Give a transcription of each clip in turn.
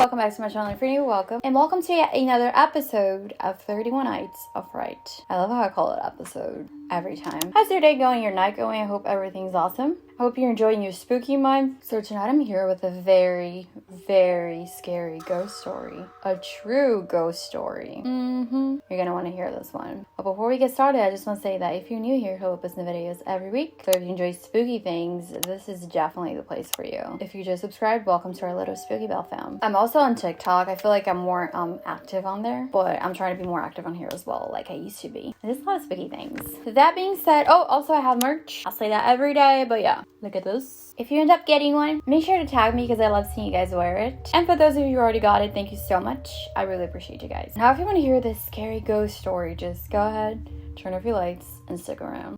welcome back to my channel. If you're new, welcome. And welcome to yet another episode of 31 Nights of Fright. I love how I call it episode every time. How's your day going, your night going? I hope everything's awesome. I hope you're enjoying your spooky month. So tonight I'm here with a very, very scary ghost story. A true ghost story. You're gonna want to hear this one. But before we get started, I just want to say that if you're new here, he'll post new videos every week. So if you enjoy spooky things, this is definitely the place for you. If you just subscribed, welcome to our little Spooky Bell fam. I'm also on TikTok. I feel like I'm more active on there, but I'm trying to be more active on here as well, like I used to be. There's a lot of spooky things. So that being said, oh, also I have merch. I'll say that every day, but yeah. Look at this. If you end up getting one, make sure to tag me because I love seeing you guys wear it. And for those of you who already got it, thank you so much. I really appreciate you guys. Now, if you want to hear this scary ghost story, just go ahead, turn off your lights, and stick around.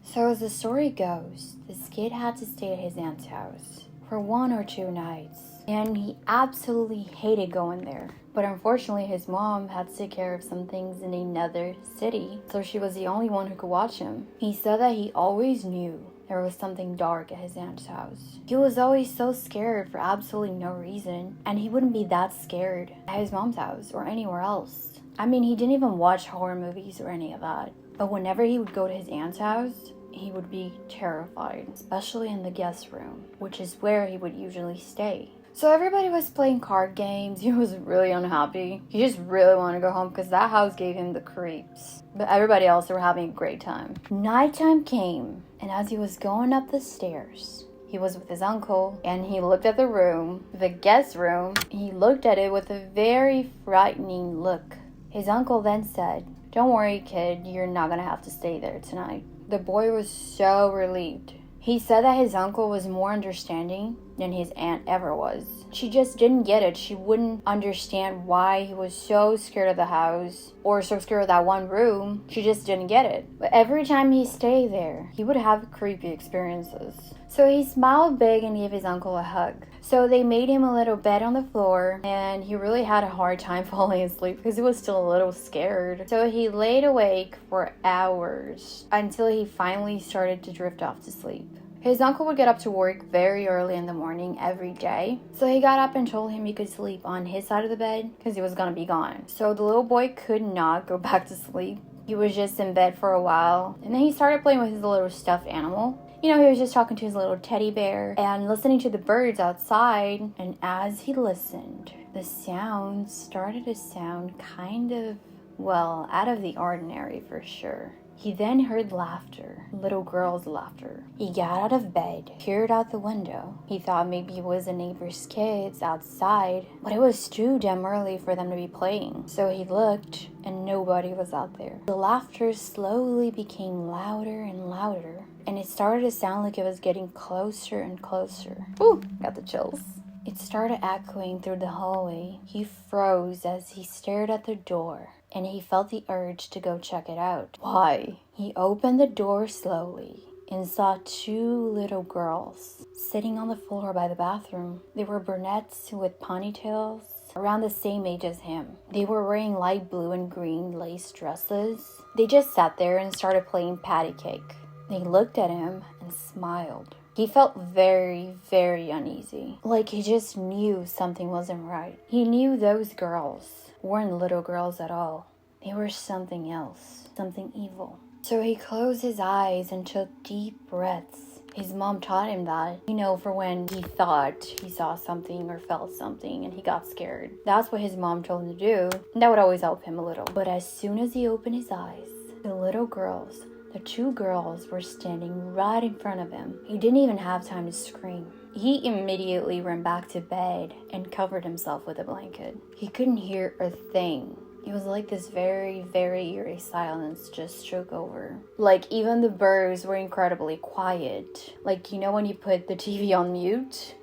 So as the story goes, this kid had to stay at his aunt's house for 1 or 2 nights. And he absolutely hated going there. But unfortunately, his mom had to take care of some things in another city, so she was the only one who could watch him. He said that he always knew there was something dark at his aunt's house. He was always so scared for absolutely no reason, and he wouldn't be that scared at his mom's house or anywhere else. I mean, he didn't even watch horror movies or any of that. But whenever he would go to his aunt's house, he would be terrified, especially in the guest room, which is where he would usually stay. So everybody was playing card games. He was really unhappy. He just really wanted to go home because that house gave him the creeps. But everybody else, they were having a great time. Nighttime came, and as he was going up the stairs, he was with his uncle, and he looked at the room, the guest room. He looked at it with a very frightening look. His uncle then said, "Don't worry, kid, you're not gonna have to stay there tonight." The boy was so relieved. He said that his uncle was more understanding than his aunt ever was. She just didn't get it. She wouldn't understand why he was so scared of the house or so scared of that one room. She just didn't get it. But every time he stayed there, he would have creepy experiences. So he smiled big and gave his uncle a hug. So they made him a little bed on the floor, and he really had a hard time falling asleep because he was still a little scared. So he laid awake for hours until he finally started to drift off to sleep. His uncle would get up to work very early in the morning every day. So he got up and told him he could sleep on his side of the bed because he was going to be gone. So the little boy could not go back to sleep. He was just in bed for a while, and then he started playing with his little stuffed animal. You know, he was just talking to his little teddy bear and listening to the birds outside. And as he listened, the sounds started to sound kind of, well, out of the ordinary for sure. He then heard laughter, little girl's laughter. He got out of bed, peered out the window. He thought maybe it was the neighbor's kids outside, but it was too damn early for them to be playing. So he looked, and nobody was out there. The laughter slowly became louder and louder, and it started to sound like it was getting closer and closer. Ooh, got the chills. It started echoing through the hallway. He froze as he stared at the door, and he felt the urge to go check it out. Why? He opened the door slowly and saw 2 little girls sitting on the floor by the bathroom. They were brunettes with ponytails, around the same age as him. They were wearing light blue and green lace dresses. They just sat there and started playing patty cake. They looked at him and smiled. He felt very, very uneasy. Like he just knew something wasn't right. He knew those girls weren't little girls at all. They were something else, something evil. So he closed his eyes and took deep breaths. His mom taught him that, you know, for when he thought he saw something or felt something and he got scared. That's what his mom told him to do. And that would always help him a little. But as soon as he opened his eyes, the little girls, the 2 girls, were standing right in front of him. He didn't even have time to scream. He immediately ran back to bed and covered himself with a blanket. He couldn't hear a thing. It was like this very, very eerie silence just took over. Like even the birds were incredibly quiet. Like, you know when you put the TV on mute?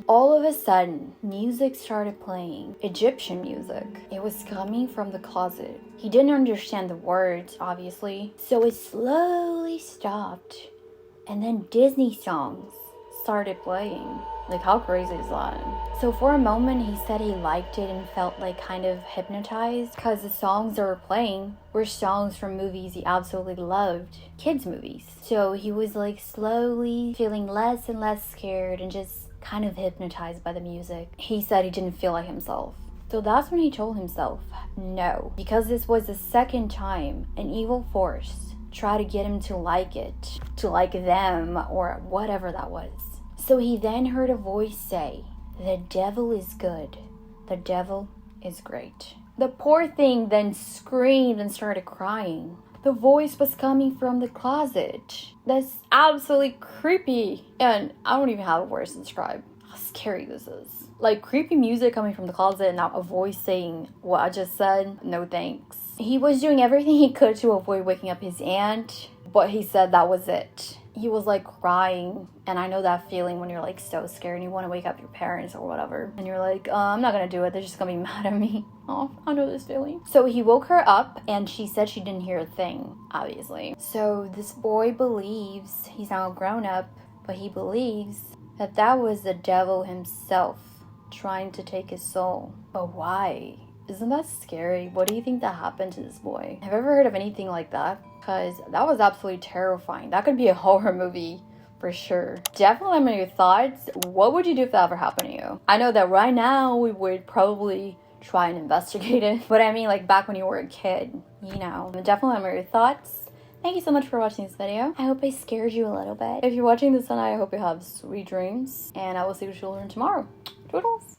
All of a sudden, music started playing. Egyptian music. It was coming from the closet. He didn't understand the words, obviously. So it slowly stopped. And then Disney songs started playing. Like, how crazy is that? So for a moment, he said he liked it and felt like kind of hypnotized because the songs they were playing were songs from movies he absolutely loved, kids movies. So he was like slowly feeling less and less scared and just kind of hypnotized by the music. He said he didn't feel like himself. So that's when he told himself no, because this was the second time an evil force tried to get him to like it, to like them, or whatever that was. So he then heard a voice say, "The devil is good. The devil is great." The poor thing then screamed and started crying. The voice was coming from the closet. That's absolutely creepy. And I don't even have words to describe how scary this is. Like, creepy music coming from the closet and now a voice saying what I just said. No thanks. He was doing everything he could to avoid waking up his aunt, but he said that was it. He was like crying, and I know that feeling when you're like so scared and you want to wake up your parents or whatever, and you're like, I'm not gonna do it, they're just gonna be mad at me. Oh, I know this feeling. So he woke her up, and she said she didn't hear a thing, obviously. So this boy believes, he's now grown up, but he believes that that was the devil himself trying to take his soul. But why? Isn't that scary? What do you think that happened to this boy? Have you ever heard of anything like that? Because that was absolutely terrifying. That could be a horror movie for sure. Definitely let me know your thoughts. What would you do if that ever happened to you? I know that right now we would probably try and investigate it. But I mean, like back when you were a kid, you know. Definitely let me know your thoughts. Thank you so much for watching this video. I hope I scared you a little bit. If you're watching this tonight, I hope you have sweet dreams. And I will see what you'll learn tomorrow. Toodles!